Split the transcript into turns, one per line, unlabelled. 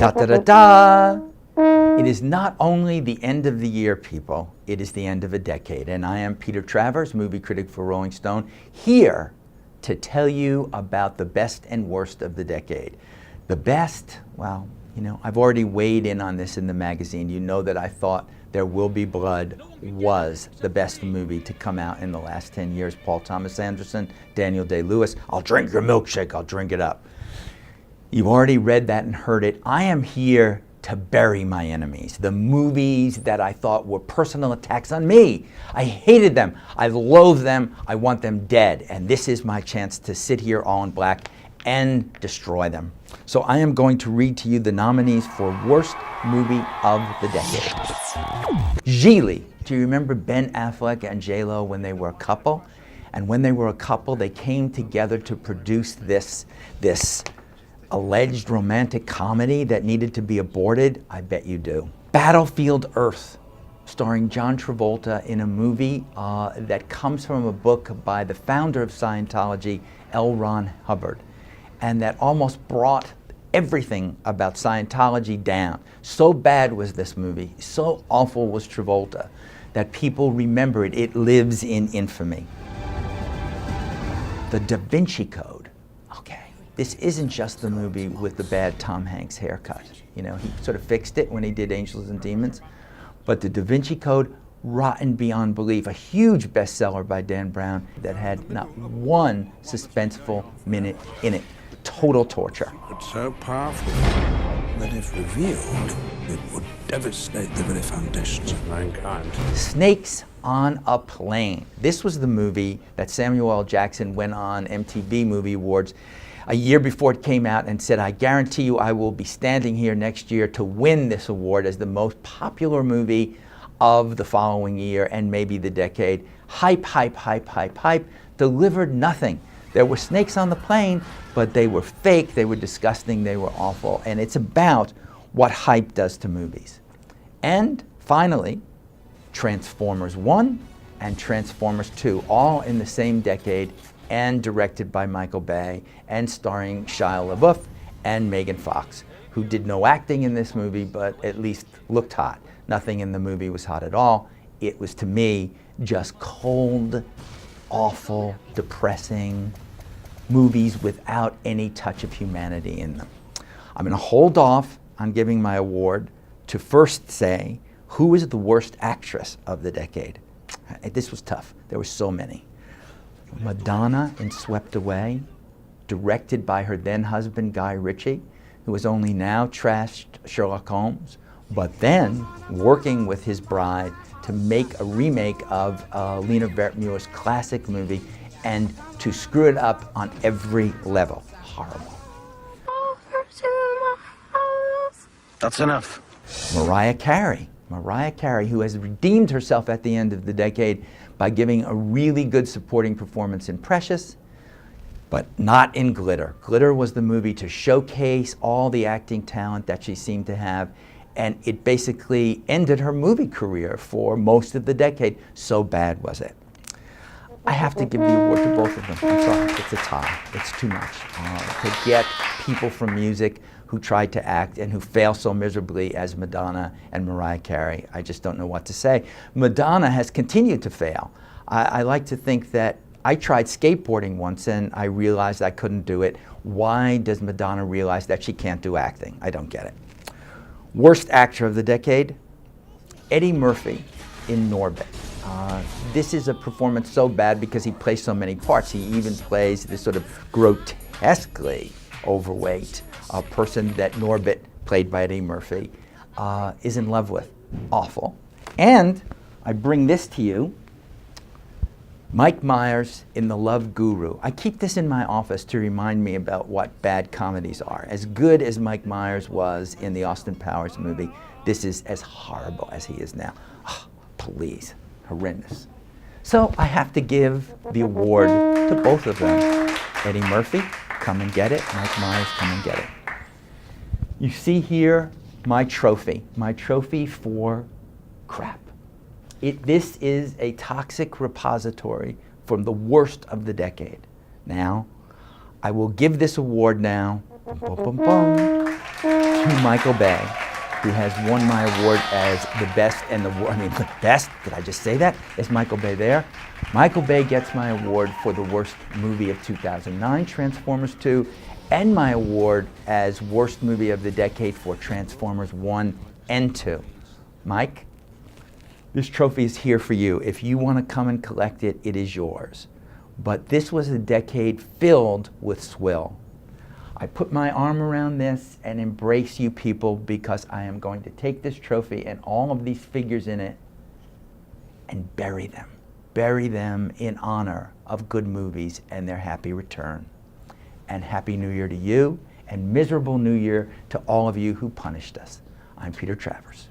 Da da da da! It is not only the end of the year, people, it is the end of a decade. And I am Peter Travers, movie critic for Rolling Stone, here to tell you about the best and worst of the decade. The best, well, you know, I've already weighed in on this in the magazine. You know that I thought There Will Be Blood was the best movie to come out in the last 10 years. Paul Thomas Anderson, Daniel Day-Lewis, I'll drink your milkshake, I'll drink it up. You've already read that and heard it. I am here to bury my enemies, the movies that I thought were personal attacks on me. I hated them, I loathe them, I want them dead. And this is my chance to sit here all in black and destroy them. So I am going to read to you the nominees for Worst Movie of the Decade. Gigli. Do you remember Ben Affleck and J-Lo when they were a couple? And when they were a couple, they came together to produce this alleged romantic comedy that needed to be aborted? I bet you do. Battlefield Earth, starring John Travolta in a movie that comes from a book by the founder of Scientology, L. Ron Hubbard, and that almost brought everything about Scientology down. So bad was this movie, so awful was Travolta, that people remember it. It lives in infamy. The Da Vinci Code. Okay. This isn't just the movie with the bad Tom Hanks haircut. You know, he sort of fixed it when he did Angels and Demons. But the Da Vinci Code, rotten beyond belief. A huge bestseller by Dan Brown that had not one suspenseful minute in it. Total torture.
It's so powerful that if revealed, it would devastate the very foundations of mankind.
Snakes on a Plane. This was the movie that Samuel L. Jackson went on MTV Movie Awards a year before it came out and said, I guarantee you I will be standing here next year to win this award as the most popular movie of the following year and maybe the decade. Hype, hype, hype, hype, hype. Delivered nothing. There were snakes on the plane, but they were fake, they were disgusting, they were awful. And it's about what hype does to movies. And finally, Transformers 1 and Transformers 2, all in the same decade, and directed by Michael Bay, and starring Shia LaBeouf and Megan Fox, who did no acting in this movie, but at least looked hot. Nothing in the movie was hot at all. It was, to me, just cold, awful, depressing movies without any touch of humanity in them. I'm going to hold off on giving my award to first say, who is the worst actress of the decade? This was tough. There were so many. Madonna in Swept Away, directed by her then husband Guy Ritchie, who has only now trashed Sherlock Holmes, but then working with his bride to make a remake of Lena Wertmüller's classic movie and to screw it up on every level. Horrible.
That's enough.
Mariah Carey, who has redeemed herself at the end of the decade by giving a really good supporting performance in Precious, but not in Glitter. Glitter was the movie to showcase all the acting talent that she seemed to have, and it basically ended her movie career for most of the decade. So bad was it. I have to give the award to both of them. I'm sorry, it's a tie. It's too much. To get people from music who tried to act and who fail so miserably as Madonna and Mariah Carey, I just don't know what to say. Madonna has continued to fail. I like to think that I tried skateboarding once and I realized I couldn't do it. Why does Madonna realize that she can't do acting? I don't get it. Worst actor of the decade, Eddie Murphy in Norbit. This is a performance so bad because he plays so many parts. He even plays this sort of grotesquely overweight person that Norbit, played by Eddie Murphy, is in love with. Awful. And I bring this to you, Mike Myers in The Love Guru. I keep this in my office to remind me about what bad comedies are. As good as Mike Myers was in the Austin Powers movie, this is as horrible as he is now. Oh, please, horrendous. So I have to give the award to both of them. Eddie Murphy, come and get it. Mike Myers, come and get it. You see here my trophy for crap. This is a toxic repository from the worst of the decade. Now, I will give this award now, boom, boom, boom, boom, to Michael Bay, who has won my award as the best and the best, did I just say that? Is Michael Bay there? Michael Bay gets my award for the worst movie of 2009, Transformers 2, and my award as worst movie of the decade for Transformers 1 and 2. Mike, this trophy is here for you. If you want to come and collect it, it is yours. But this was a decade filled with swill. I put my arm around this and embrace you people, because I am going to take this trophy and all of these figures in it and bury them. Bury them in honor of good movies and their happy return. And Happy New Year to you, and miserable New Year to all of you who punished us. I'm Peter Travers.